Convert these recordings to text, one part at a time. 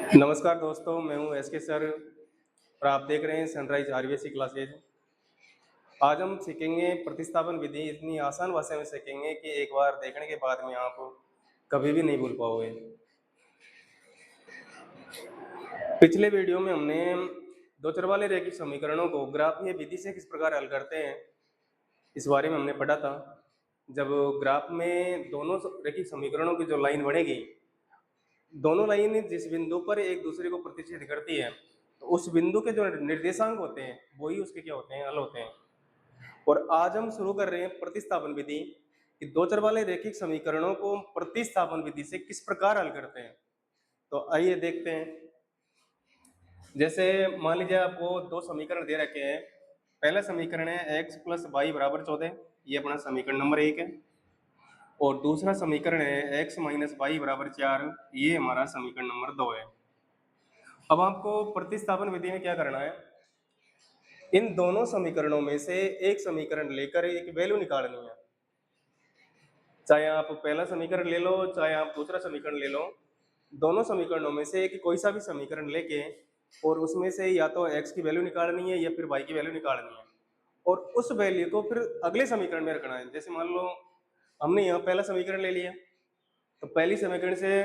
नमस्कार दोस्तों, मैं हूं एसके सर और आप देख रहे हैं सनराइज आरबीएससी क्लासेज। आज हम सीखेंगे प्रतिस्थापन विधि। इतनी आसान भाषा में सीखेंगे कि एक बार देखने के बाद में आप कभी भी नहीं भूल पाओगे। पिछले वीडियो में हमने दो चर वाले रैखिक समीकरणों को ग्राफीय विधि से किस प्रकार हल करते हैं इस बारे में हमने पढ़ा था। जब ग्राफ में दोनों रैखिक समीकरणों की जो लाइन बनेगी, दोनों लाइन जिस बिंदु पर एक दूसरे को प्रतिच्छेद करती है, तो उस बिंदु के जो निर्देशांक होते हैं वही उसके क्या होते हैं, हल होते हैं। और आज हम शुरू कर रहे हैं प्रतिस्थापन विधि कि दो चर वाले रैखिक समीकरणों को प्रतिस्थापन विधि से किस प्रकार हल करते हैं। तो आइए देखते हैं। जैसे मान लीजिए आपको दो समीकरण दे रखे हैं। पहला समीकरण है x प्लस वाई बराबर 14, ये अपना समीकरण नंबर 1 है। और दूसरा समीकरण है x माइनस वाई बराबर 4, ये हमारा समीकरण नंबर 2 है। अब आपको प्रतिस्थापन विधि में क्या करना है, इन दोनों समीकरणों में से एक समीकरण लेकर एक वैल्यू निकालनी है। चाहे आप पहला समीकरण ले लो, चाहे आप दूसरा समीकरण ले लो, दोनों समीकरणों में से एक कोई सा भी समीकरण लेके और उसमें से या तो x की वैल्यू निकालनी है या फिर y की वैल्यू निकालनी है, और उस वैल्यू को फिर अगले समीकरण में रखना है। जैसे मान लो हमने यहाँ पहला समीकरण ले लिया, तो पहली समीकरण से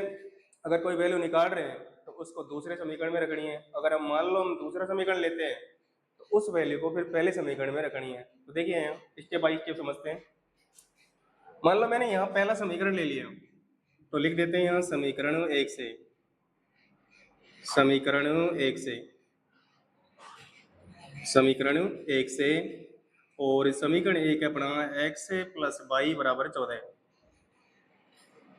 अगर कोई वैल्यू निकाल रहे हैं तो उसको दूसरे समीकरण में रखनी है। अगर हम मान लो हम दूसरा समीकरण लेते हैं तो उस वैल्यू को फिर पहले समीकरण में रखनी है। तो देखिए यहाँ स्टेप बाय स्टेप समझते हैं। मान लो मैंने यहाँ पहला समीकरण ले लिया, तो लिख देते हैं यहाँ समीकरण 1 से, समीकरण 1 से, समीकरण 1 से, और समीकरण 1 अपना x प्लस वाई बराबर 14।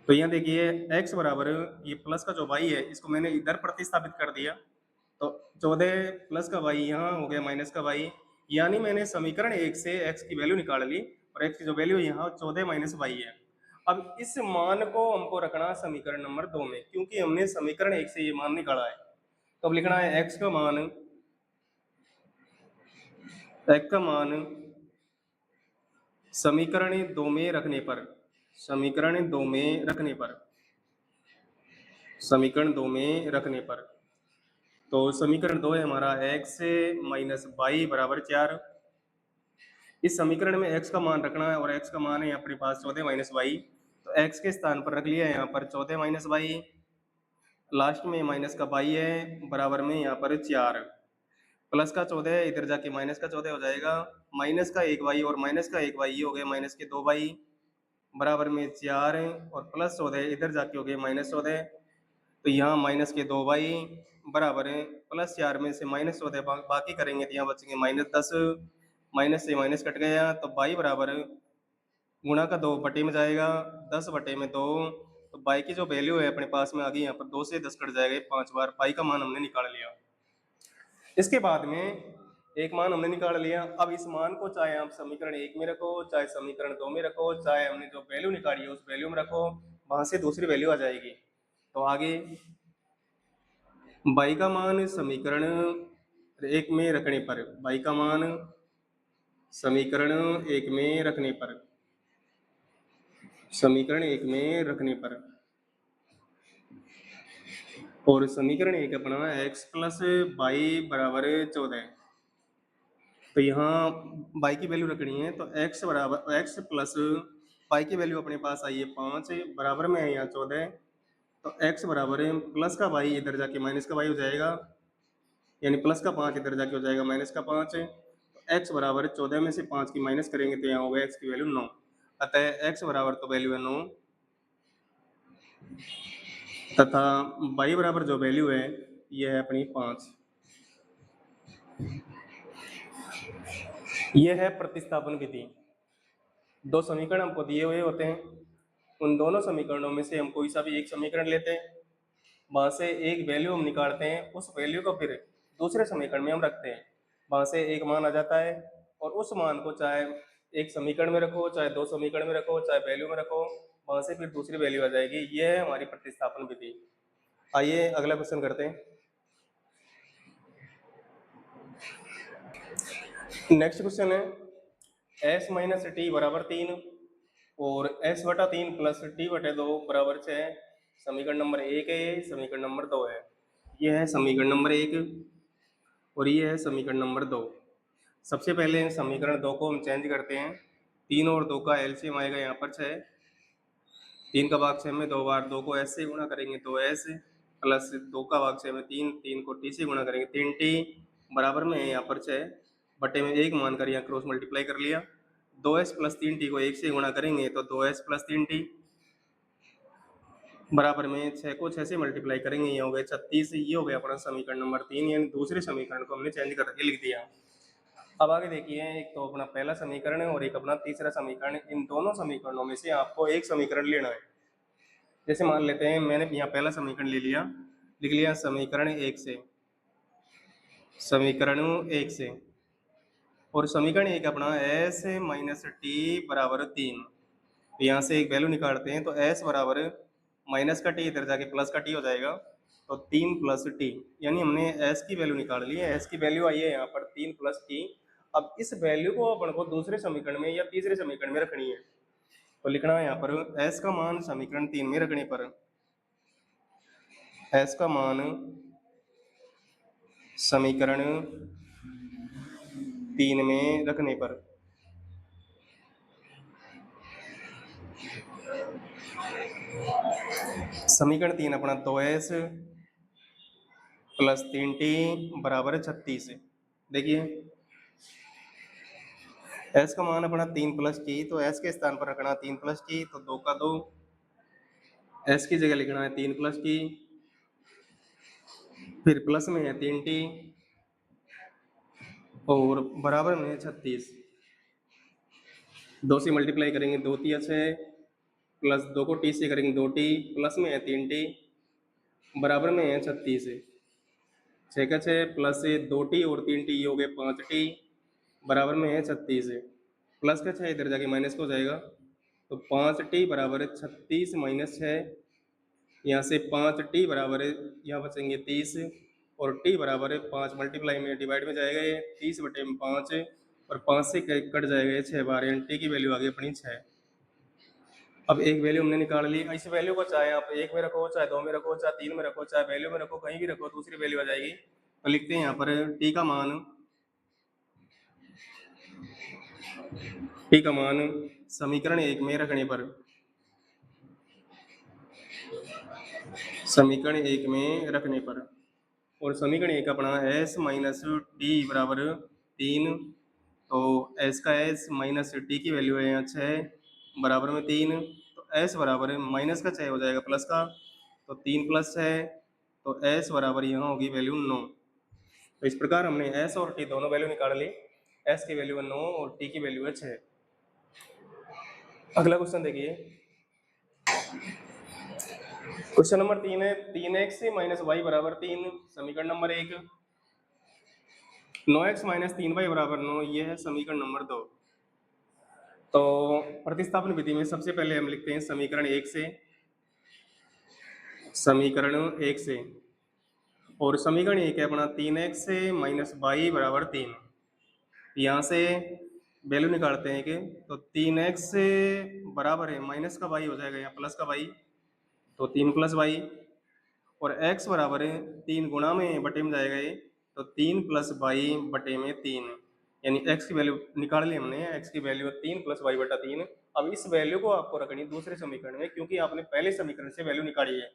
तो यहाँ देखिए x बराबर ये प्लस का जो y है इसको मैंने इधर प्रतिस्थापित कर दिया, तो 14 प्लस का y यहाँ हो गया माइनस का y, यानी मैंने समीकरण 1 से x की वैल्यू निकाल ली और x की जो वैल्यू यहाँ 14 माइनस y है। अब इस मान को हमको रखना समीकरण नंबर 2 में, क्योंकि हमने समीकरण 1 से ये मान निकाला है। तो अब लिखना है x का मान समीकरण 2 में रखने पर, समीकरण 2 में रखने पर, समीकरण 2 में रखने पर, तो समीकरण 2 है हमारा x माइनस वाई बराबर 4। इस समीकरण में x का मान रखना है और x का मान है अपने पास 14 माइनस वाई, तो x के स्थान पर रख लिया है यहाँ पर 14 माइनस वाई, लास्ट में माइनस का y है बराबर में यहाँ पर 4, प्लस का 14 इधर जाके माइनस का 14 हो जाएगा, माइनस का 1y और माइनस का 1y ये हो गया माइनस के 2y बराबर में 4, और प्लस 14 इधर जाके हो गए माइनस 14, तो यहाँ माइनस के 2y बराबर है प्लस 4 में से माइनस 14 बाकी करेंगे तो यहाँ बचेंगे माइनस 10, माइनस से माइनस कट गया तो y बराबर गुणा का 2 बटे में जाएगा 10 बटे में 2, तो y की जो वैल्यू है अपने पास में आ गई, यहाँ पर 2 से 10 कट जाएगा 5 बार, y का मान हमने निकाल लिया। इसके बाद में एक मान हमने निकाल लिया। अब इस मान को चाहे आप समीकरण 1 में रखो, चाहे समीकरण 2 में रखो, चाहे हमने जो वैल्यू निकाली है उस वैल्यू में रखो, वहां से दूसरी वैल्यू आ जाएगी। तो आगे y का मान समीकरण 1 में रखने पर, y का मान समीकरण 1 में रखने पर, समीकरण 1 में रखने पर, और समीकरण 1 अपना x प्लस वाई बराबर 14, तो यहाँ y की वैल्यू रखनी है, तो x बराबर x प्लस y की वैल्यू अपने पास आई है 5 बराबर में है यहाँ 14, तो x बराबर है प्लस का y इधर जाके माइनस का y हो जाएगा, यानी प्लस का 5 इधर जाके हो जाएगा माइनस का 5, तो x बराबर 14 में से 5 की माइनस करेंगे तो यहाँ होगा x की वैल्यू 9, अतः x बराबर तो वैल्यू है 9, तथा y बराबर जो वैल्यू है यह है अपनी 5। यह है प्रतिस्थापन विधि। दो समीकरण हमको दिए हुए होते हैं, उन दोनों समीकरणों में से हम कोई सा भी एक समीकरण लेते हैं, वहां से एक वैल्यू हम निकालते हैं, उस वैल्यू को फिर दूसरे समीकरण में हम रखते हैं, वहां से एक मान आ जाता है, और उस मान को चाहे एक समीकरण में रखो, चाहे दो समीकरण में रखो, चाहे वैल्यू में रखो, वहां से फिर दूसरी वैल्यू आ जाएगी। यह है हमारी प्रतिस्थापन विधि। आइए अगला क्वेश्चन करते हैं। नेक्स्ट क्वेश्चन है s माइनस टी बराबर 3 और s बटा 3 प्लस टी बटे 2 बराबर 6। समीकरण नंबर 1 है, समीकरण नंबर 2 है। ये है समीकरण नंबर 1 और ये है समीकरण नंबर 2। सबसे पहले समीकरण 2 को हम चेंज करते हैं। 3 और 2 का एलसीएम आएगा यहाँ पर 6। 3 का भाग 6 में 2 बार 2 को एस से गुणा करेंगे तो एस प्लस 2 का भाग 6 में 3, 3 को टी से गुणा करेंगे 3t बराबर में है यहाँ पर 6 बटे में 1 मानकर यहाँ क्रॉस मल्टीप्लाई कर लिया। 2s प्लस 3t को 1 से गुणा करेंगे तो 2s प्लस 3t बराबर में 6 को 6 से मल्टीप्लाई करेंगे, ये हो गए 36। ये हो गया अपना समीकरण नंबर 3, यानी दूसरे समीकरण को हमने चेंज करके लिख दिया। अब आगे देखिए, एक तो अपना पहला समीकरण है और एक अपना तीसरा समीकरण है। इन दोनों समीकरणों में से आपको एक समीकरण लेना है। जैसे मान लेते हैं मैंने यहाँ पहला समीकरण ले लिया, लिख लिया समीकरण 1 से, समीकरण 1 से, और समीकरण 1 अपना s माइनस टी बराबर 3। यहाँ से एक वैल्यू निकालते हैं तो s बराबर माइनस का टी इधर जाके प्लस का टी हो जाएगा, तो 3 प्लस टी, यानी हमने s की वैल्यू निकाल ली है। s की वैल्यू आई है यहाँ पर 3 प्लस टी। अब इस वैल्यू को अपन को दूसरे समीकरण में या तीसरे समीकरण में रखनी है, तो लिखना है यहाँ पर s का मान समीकरण 3 में रखने पर, s का मान समीकरण 3 में रखने पर समीकरण 3 अपना 2s प्लस 3t बराबर 36। देखिए s का मान अपना 3 प्लस टी, तो s के स्थान पर रखना 3 प्लस टी, तो 2 का 2, s की जगह लिखना है 3 प्लस टी, फिर प्लस में है 3t और बराबर में 36। 2 से मल्टीप्लाई करेंगे 2 तिया 6 प्लस 2 को t से करेंगे 2t प्लस में है 3t बराबर में है 36। 6 का 6 प्लस 2t और 3t ये हो गए 5t बराबर में है 36। प्लस का 6 इधर जाके माइनस को हो जाएगा, तो 5t बराबर 36 माइनस 6, यहाँ से 5t बराबर यहाँ बचेंगे 30 और t बराबर 5 मल्टीप्लाई में डिवाइड में जाएगा ये 30 बटे में 5 और 5 से कट जाएगा ये 6 बार, यानी t की वैल्यू आ गई अपनी 6। अब एक वैल्यू हमने निकाल ली। इस वैल्यू को चाहे आप 1 में रखो, चाहे 2 में रखो, चाहे 3 में रखो, चाहे वैल्यू में रखो, कहीं भी रखो दूसरी वैल्यू आ जाएगी। तो लिखते हैं यहाँ पर t का मान समीकरण 1 में रखने पर, समीकरण 1 में रखने पर, और समीकरण 1 अपना s माइनस टी बराबर 3, तो s का s माइनस टी की वैल्यू है यहाँ 6 बराबर में 3, तो s बराबर माइनस का 6 हो जाएगा प्लस का, तो 3 प्लस 6, तो s बराबर यहाँ होगी वैल्यू 9। तो इस प्रकार हमने s और t दोनों वैल्यू निकाल ली। s की वैल्यू है 9 और t की वैल्यू है 6। अगला क्वेश्चन देखिए, क्वेश्चन नंबर 3 है 3x माइनस वाई बराबर 3, समीकरण नंबर 1। 9x माइनस 3y बराबर 9, ये है समीकरण नंबर 2। तो प्रतिस्थापन विधि में सबसे पहले हम लिखते हैं समीकरण 1 से, समीकरण 1 से, और समीकरण 1 है अपना 3x माइनस वाई बराबर 3। यहाँ से वैल्यू निकालते हैं कि तो 3x बराबर है माइनस का वाई हो जाएगा यहाँ प्लस का वाई, तो 3 प्लस वाई, और x बराबर है 3 गुणा में बटे में जाएगा ये, तो 3 प्लस वाई बटे में 3, यानी x की वैल्यू निकाल ली हमने। x की वैल्यू है 3 प्लस वाई बटा 3। अब इस वैल्यू को आपको रखनी दूसरे समीकरण में, क्योंकि आपने पहले समीकरण से वैल्यू निकाली है।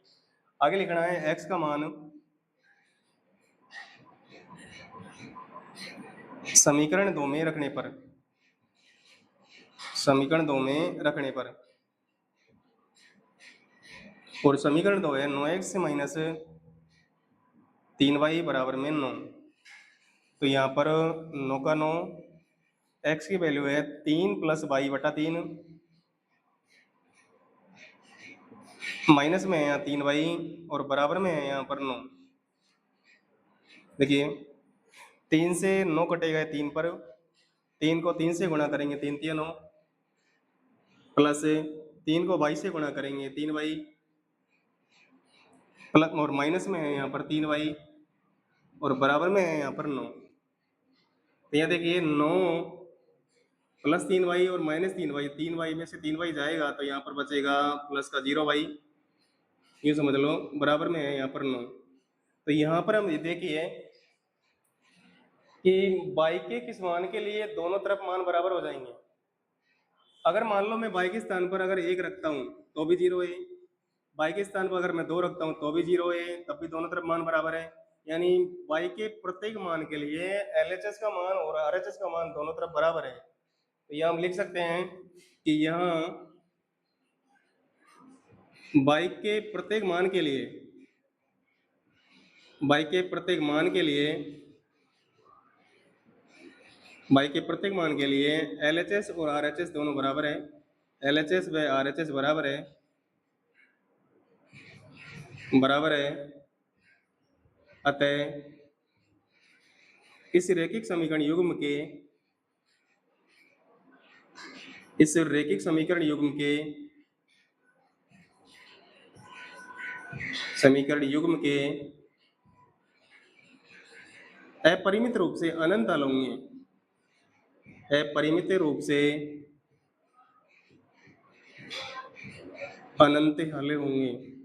आगे लिखना है x का मान समीकरण 2 में रखने पर, समीकरण 2 में रखने पर, और समीकरण 2 है 9x माइनस 3y बराबर में 9। तो यहाँ पर 9 का 9, x की वैल्यू है 3 प्लस वाई बटा 3, माइनस में है यहाँ 3y और बराबर में है यहाँ पर 9। देखिए 3 से 9 कटेगा 3 पर, 3 को 3 से गुणा करेंगे 3 तिया 9, प्लस 3 को y से गुणा करेंगे 3y, प्लस और माइनस में है यहाँ पर 3y और बराबर में है यहाँ पर 9। तो यहाँ देखिए 9 प्लस 3y और माइनस 3y, 3y में से 3y जाएगा तो यहाँ पर बचेगा प्लस का 0y, ये समझ लो, बराबर में है यहाँ पर 9। तो यहाँ पर हम ये देखिए कि y के किस मान के लिए दोनों तरफ मान बराबर हो जाएंगे। अगर मान लो मैं y के स्थान पर अगर 1 रखता हूँ तो भी 0 है, y के स्थान पर अगर मैं 2 रखता हूँ तो भी 0 है, तब भी दोनों तरफ मान बराबर है। यानी y के प्रत्येक मान के लिए LHS का मान और RHS का मान दोनों तरफ बराबर है। तो यह हम लिख सकते हैं कि यहाँ y के प्रत्येक मान के लिए y के प्रत्येक मान के लिए y के प्रत्येक मान के लिए LHS और RHS दोनों बराबर है। LHS व RHS बराबर है। अतः इस रैखिक समीकरण युग्म के समीकरण युग्म के अपरिमित रूप से अनंत हल होंगे। अपरिमित रूप से अनंत हल होंगे।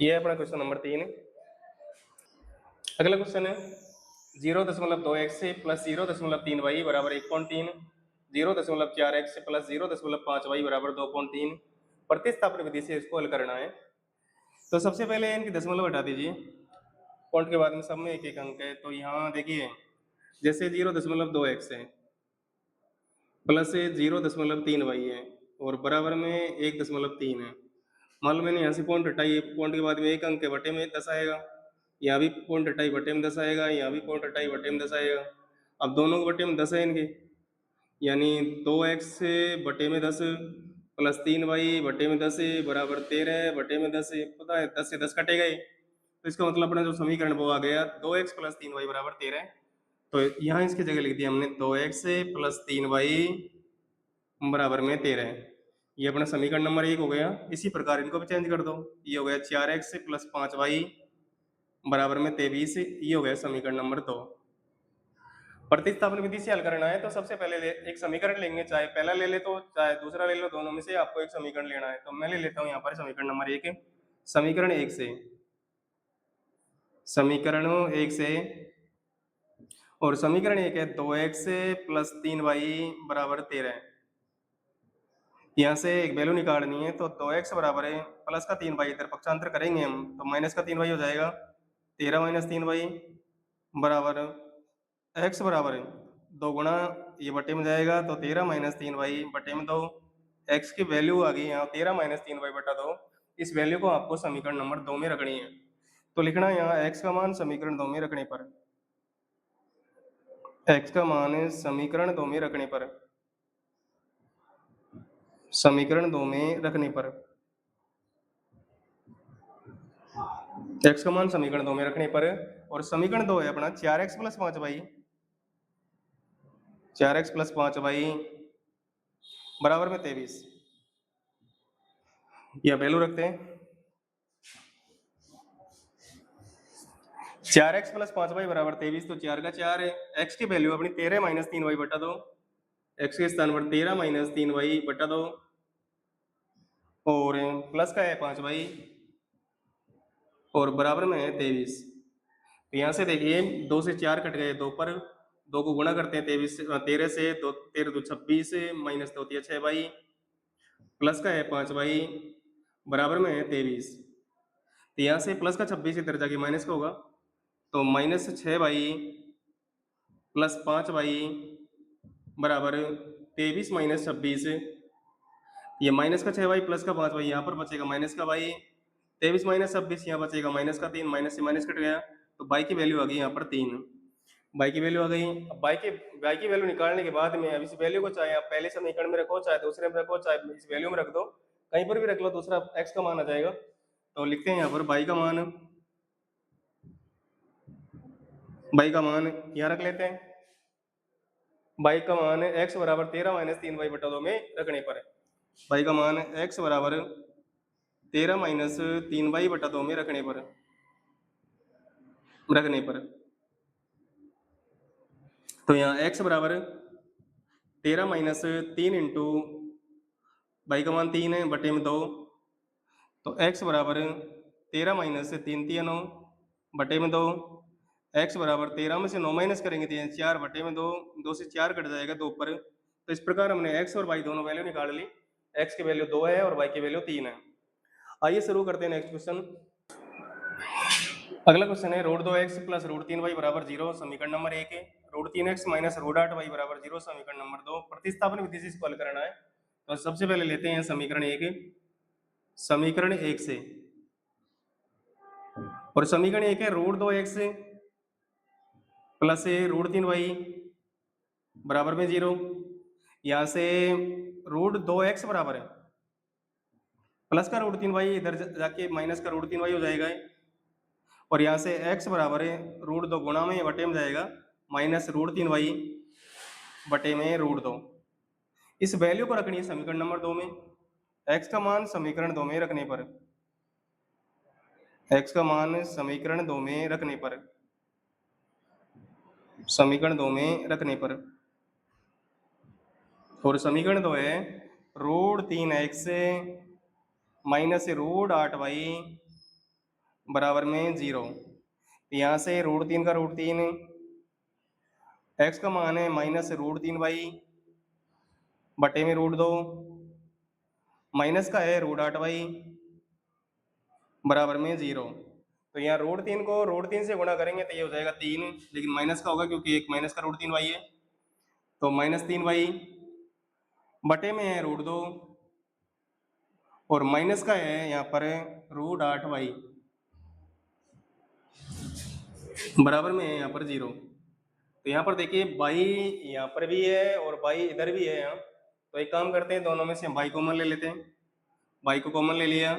यह है अपना क्वेश्चन नंबर 3। अगला क्वेश्चन है 0.2x प्लस 0.3y बराबर 1.3, 0.4x प्लस 0.5y बराबर 2.3 प्रतिस्थापन विधि से इसको हल करना है। तो सबसे पहले इनकी दशमलव हटा दीजिए, पॉइंट के बाद में सब में एक एक अंक है। तो यहाँ देखिए जैसे 0.2x है प्लस 0.3y है और बराबर में 1.3 है। मान लो मैंने यहाँ से पॉइंट हटाई, पॉइंट के बाद में एक अंक के बटे में 10 आएगा, यहाँ भी पॉइंट हटाई बटे में 10 आएगा, यहाँ भी पॉइंट हटाई बटे में 10 आएगा। अब दोनों के बटे में 10 है इनके, यानी 2x बटे में 10 प्लस 3y बटे में 10 बराबर 13 बटे में 10। पता है 10 से 10 कटेगा ही, तो इसका मतलब अपना जो समीकरण वो आ गया 2x प्लस 3y बराबर 13। तो यहाँ इसकी जगह लिख दिया हमने 2x प्लस 3y बराबर में 13। ये अपना समीकरण नंबर 1 हो गया। इसी प्रकार इनको भी चेंज कर दो, ये हो गया 4x प्लस 5y बराबर में 23, ये हो गया समीकरण नंबर 2। प्रतिस्थापन विधि से हल करना है तो सबसे पहले एक समीकरण लेंगे, चाहे पहला ले ले तो चाहे दूसरा ले लो, दोनों में से आपको एक समीकरण लेना है। तो मैं ले लेता हूँ यहाँ पर समीकरण नंबर 1। समीकरण 1 से और समीकरण 1 है 2x प्लस 3y बराबर 13। यहाँ से एक वैल्यू निकालनी है, तो 2x बराबर है प्लस का 3y, इधर पक्षांतर करेंगे हम तो माइनस का 3y हो जाएगा। 13 माइनस 3y बराबर x बराबर है 2 गुणा ये बटे में जाएगा, तो 13 माइनस 3y बटे में 2। x की वैल्यू आ गई यहाँ 13 माइनस 3y बटा 2। इस वैल्यू को आपको समीकरण नंबर 2 में रखनी है। तो लिखना यहाँ x का मान समीकरण 2 में रखने पर, x का मान समीकरण 2 में रखने पर, समीकरण 2 में रखने पर x का मान समीकरण 2 में रखने पर, और समीकरण 2 है अपना 4x plus 5y, 4x plus 5y बराबर में 23। यह वैल्यू रखते हैं 4x प्लस 5y बराबर 23, तो 4 का 4 है। x की वैल्यू अपनी 13 माइनस 3y बटा 2, x के स्थान पर 13 माइनस 3y बटा 2 और प्लस का है 5y और बराबर में है 23। तो यहाँ से देखिए 2 से 4 कट गए, 2 पर 2 को गुणा करते हैं 13 से, 2 13 2 26 माइनस 2 दिया 6y प्लस का है 5y बराबर में है 23। तो यहाँ से प्लस का 26 इधर जाके माइनस का होगा, तो माइनस 6y प्लस 5y बराबर 23 माइनस 26। ये माइनस का 6y प्लस का 5y यहाँ पर बचेगा माइनस का y, 23 माइनस 26 यहाँ बचेगा माइनस का 3, माइनस से माइनस कट गया, तो y की वैल्यू आ गई यहाँ पर 3। y की वैल्यू आ गई। अब y की वैल्यू निकालने के बाद में अब इस वैल्यू को चाहे आप पहले समीकरण में रखो, चाहे दूसरे में रखो, चाहे इस वैल्यू में रख दो, कहीं पर भी रख लो, दूसरा x का मान आ जाएगा। तो लिखते हैं यहाँ पर y का मान यहाँ रख लेते हैं। y का मान x बराबर 13 माइनस 3y बटा 2 में रखने पर, y का मान x बराबर 13 माइनस 3y बटा 2 में रखने पर तो यहाँ x बराबर 13 माइनस 3 इंटू y का मान 3 है बटे में 2 तो x बराबर 13 माइनस 3 तिया 9 बटे में 2, x बराबर 13 में से 9 माइनस करेंगे तो 4 बटे में 2, 2 से 4 कट जाएगा 2 पर। तो इस प्रकार हमने x और y दोनों वैल्यू निकाल ली। x की वैल्यू 2 है और y की वैल्यू 3 है। आइए शुरू करते हैं नेक्स्ट क्वेश्चन। अगला क्वेश्चन है root 2x plus root 3y बराबर 0 समीकरण नंबर 1 है। Root 3x minus root 8y बराबर 0 समीकरण नंबर 2। प्रतिस्थापन विधि से इसको हल करना है। तो सबसे पहले लेते हैं समीकरण 1, समीकरण 1 से, और समीकरण 1 है root 2x plus root 3y बराबर में 0। यहाँ से रूट 2x बराबर है प्लस का रूट 3y, इधर जाके माइनस का रूट 3y हो जाएगा, और यहाँ से x बराबर है रूट 2 गुणा में बटे में जाएगा माइनस रूट 3y बटे में रूट 2। इस वैल्यू को रखनी है समीकरण नंबर 2 में। x का मान समीकरण 2 में रखने पर, x का मान समीकरण 2 में रखने पर, समीकरण 2 में रखने पर, और समीकरण 2 है root 3x minus root 8y बराबर में 0। यहाँ से रूट 3 का रूट 3, x का मान है माइनस रूट 3y बटे में रूट 2, माइनस का है रूट 8y बराबर में 0। तो यहाँ रूट 3 को रूट 3 से गुणा करेंगे तो ये हो जाएगा 3, लेकिन माइनस का होगा क्योंकि एक माइनस का रूट 3y है, तो माइनस 3y बटे में है रूट 2, और माइनस का है यहाँ पर रूट 8y बराबर में है यहाँ पर 0। तो यहाँ पर देखिए बाई यहाँ पर भी है और बाई इधर भी है यहाँ। तो एक काम करते हैं, दोनों में से हम बाई कॉमन ले लेते हैं। बाई को कॉमन ले लिया,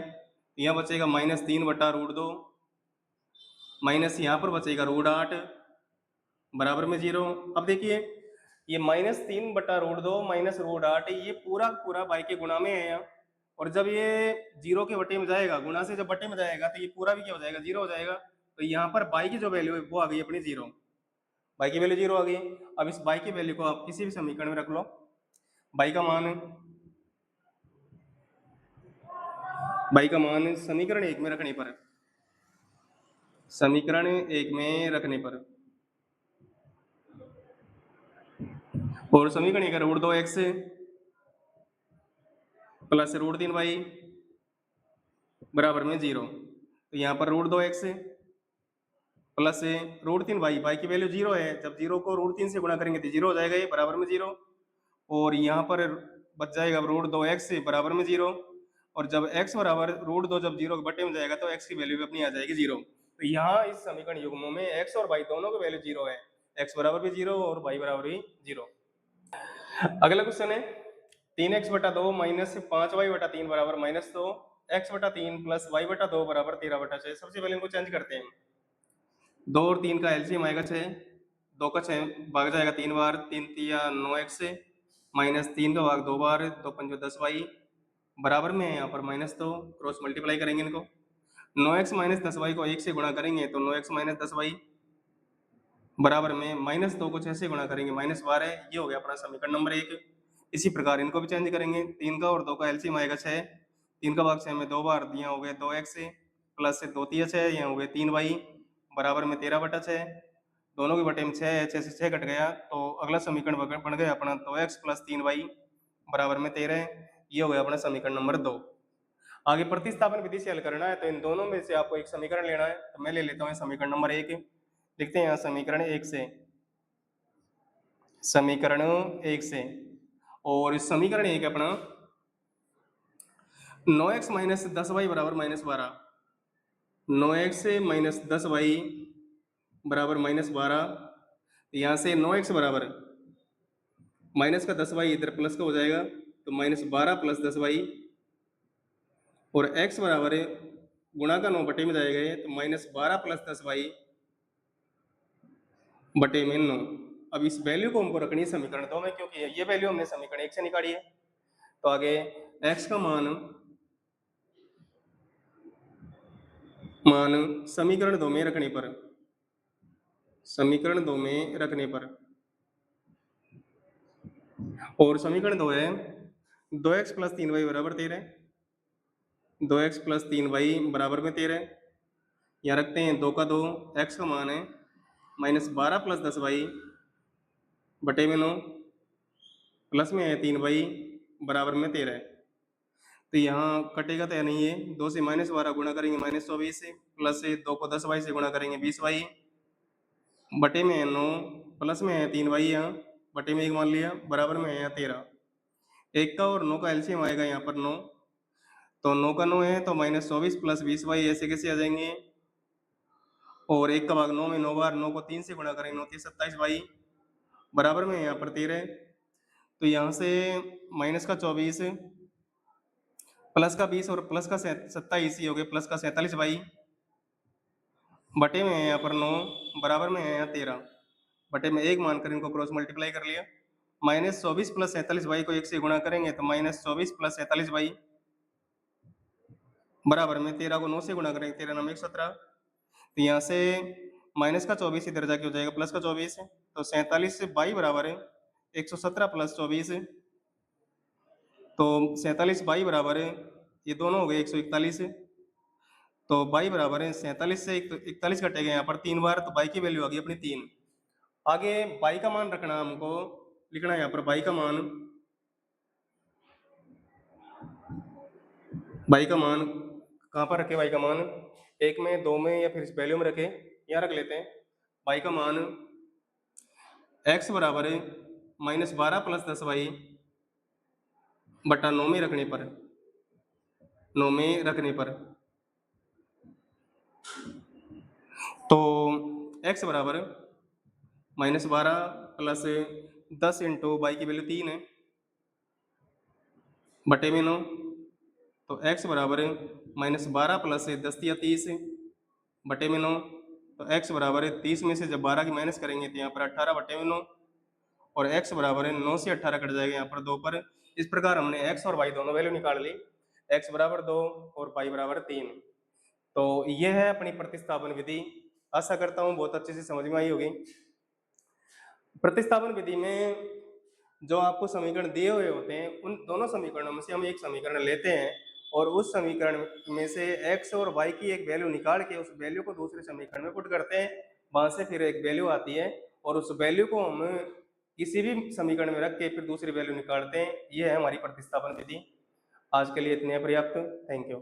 यहाँ बचेगा माइनस 3 बटा रूट 2, माइनस यहाँ पर बचेगा रूट 8 बराबर में 0। अब देखिए ये माइनस 3 बटा रूट 2 माइनस रूट 8 ये पूरा पूरा बाई के गुणा में है यहाँ, और जब ये 0 के बटे में जाएगा, गुणा से जब बटे में जाएगा तो ये पूरा भी क्या हो जाएगा, 0 हो जाएगा। तो यहाँ पर बाई की जो वैल्यू है वो आ गई अपनी 0, बाई की वैल्यू 0 आ गई। अब इस बाई की वैल्यू को आप किसी भी समीकरण में रख लो। बाई का मान समीकरण 1 में रखने पर, समीकरण 1 में रखने पर, और समीकरण 1 root 2x plus root 3y बराबर में 0। तो यहाँ पर root 2x plus root 3y, बाई की वैल्यू 0 है, जब 0 को रूट 3 से गुणा करेंगे तो 0 हो जाएगा, ये बराबर में 0, और यहाँ पर बच जाएगा रूट 2x बराबर में 0, और जब x बराबर रूट 2 जब 0 के बटे में जाएगा तो x की वैल्यू भी अपनी आ जाएगी 0। तो यहाँ इस समीकरण युग्मों में x और y दोनों की वैल्यू 0 है, x बराबर भी 0 और y बराबर भी 0। अगला क्वेश्चन है 3x बटा 2 माइनस 5y बटा 3 बराबर माइनस 2, x बटा 3 प्लस y बटा 2 बराबर 13 बटा 6। सबसे पहले इनको चेंज करते हैं। 2 और 3 का एलसीएम आएगा 6, 2 का 6 भाग जाएगा 3 बार, 3 तिया 9x माइनस 3 का भाग 2 बार, 2 पंजो 10y बराबर में है यहाँ पर माइनस 2, क्रॉस मल्टीप्लाई करेंगे इनको। 9x माइनस 10y को 1 से गुणा करेंगे तो 9x माइनस 10y बराबर में माइनस 2 को 6 से गुणा करेंगे माइनस 12। ये हो गया अपना समीकरण नंबर 1। इसी प्रकार इनको भी चेंज करेंगे। 3 का और 2 का एलसीएम आएगा 6, 3 का भाग 6 में 2 बार, यहाँ हो गया 2x प्लस 2 तिया 6, यहाँ हो गया 3y बराबर में 13 बटा 6। दोनों के बटे में 6 है, 6 से 6 कट गया, तो अगला समीकरण बन गया अपना 2x प्लस 3y बराबर में 13। ये हो गया अपना समीकरण नंबर 2। आगे प्रतिस्थापन विधि से हल करना है, तो इन दोनों में से आपको एक समीकरण लेना है। तो मैं ले लेता हूँ समीकरण नंबर 1। लिखते हैं यहाँ समीकरण 1 से, समीकरण 1 से, और इस समीकरण 1 अपना 9x माइनस 10y बराबर माइनस 12, 9x माइनस 10y बराबर माइनस 12। यहाँ से 9x बराबर माइनस का 10y इधर प्लस का हो जाएगा, तो माइनस 12 प्लस 10y, और x बराबर गुणा का 9 बटे में जाएगा ये, तो माइनस 12 प्लस 10y बटे में 9। अब इस वैल्यू को हमको रखनी है समीकरण 2 में, क्योंकि ये वैल्यू हमने समीकरण 1 से निकाली है। तो आगे x का मान समीकरण 2 में रखने पर, समीकरण 2 में रखने पर, और समीकरण 2 है 2x प्लस 3y बराबर 13, 2x प्लस 3y बराबर में 13। यहाँ रखते हैं 2 का 2, x का मान है -12 प्लस 10y बटे में 9, प्लस में है 3y बराबर में 13। तो यहाँ कटेगा तो नहीं है, 2 से -12 गुणा करेंगे -24 से, प्लस से 2 को 10y से गुणा करेंगे 20y बटे में है 9, प्लस में है 3y यहाँ बटे में 1 मान लिया, बराबर में है यहाँ 13। 1 का और 9 का एलसीएम आएगा यहाँ पर 9, तो 9 का 9 है तो -24 प्लस 20y ऐसे कैसे आ जाएंगे, और 1 का भाग 9 में 9 बार, 9 को 3 से गुणा करेंगे 9 3 27y बराबर में है यहाँ पर 13। तो यहाँ से माइनस का 24 प्लस का 20 और प्लस का 27 ही हो गया, प्लस का 47y बटे में है यहाँ पर 9 बराबर में है यहाँ 13 बटे में 1 मानकर इनको क्रॉस मल्टीप्लाई कर लिया। -24 प्लस 47y को 1 से गुणा करेंगे तो -24 प्लस 47y बराबर में 13 को 9 से गुणा करेंगे 13 9 17। तो यहाँ से माइनस का 24 इधर जाके हो जाएगा प्लस का 24, तो 47 से 22 बराबर है 117 प्लस 24, तो 47 22 बराबर है, ये दोनों हो गए 141। तो 22 बराबर है 47 से 41 कटेगा यहाँ पर 3 बार, तो 22 की वैल्यू आ गई अपनी 3। आगे 22 का मान रखना, हमको लिखना है यहाँ पर 22 का मान, 22 का मान कहाँ पर रखे, 22 का मान 1 में 2 में या फिर इस वैल्यू में रखे, यहाँ रख लेते हैं। 22 का मान x बराबर है -12 प्लस 10y बटा 9 में रखने पर, 9 में रखने पर, तो x बराबर -12 प्लस 10 इंटू y की वैल्यू 3 है बटे में 9, तो x बराबर -12 प्लस 10 या 30 बटे में 9, तो x बराबर है 30 में से जब 12 की माइनस करेंगे तो यहाँ पर 18 बटे में 9, और x बराबर है 9 से 18 कट जाएगा यहाँ पर 2 पर। इस प्रकार हमने x और y दोनों वैल्यू निकाल ली, x बराबर 2 और y बराबर 3। तो ये है अपनी प्रतिस्थापन विधि। आशा करता हूँ बहुत अच्छे से समझ में आई होगी। प्रतिस्थापन विधि में जो आपको समीकरण दिए हुए होते हैं, उन दोनों समीकरणों में से हम एक समीकरण लेते हैं और उस समीकरण में से x और y की एक वैल्यू निकाल के उस वैल्यू को दूसरे समीकरण में पुट करते हैं, वहां से फिर एक वैल्यू आती है और उस वैल्यू को हम किसी भी समीकरण में रख के फिर दूसरी वैल्यू निकालते हैं। ये है हमारी प्रतिस्थापन विधि। आज के लिए इतने पर्याप्त। Thank you.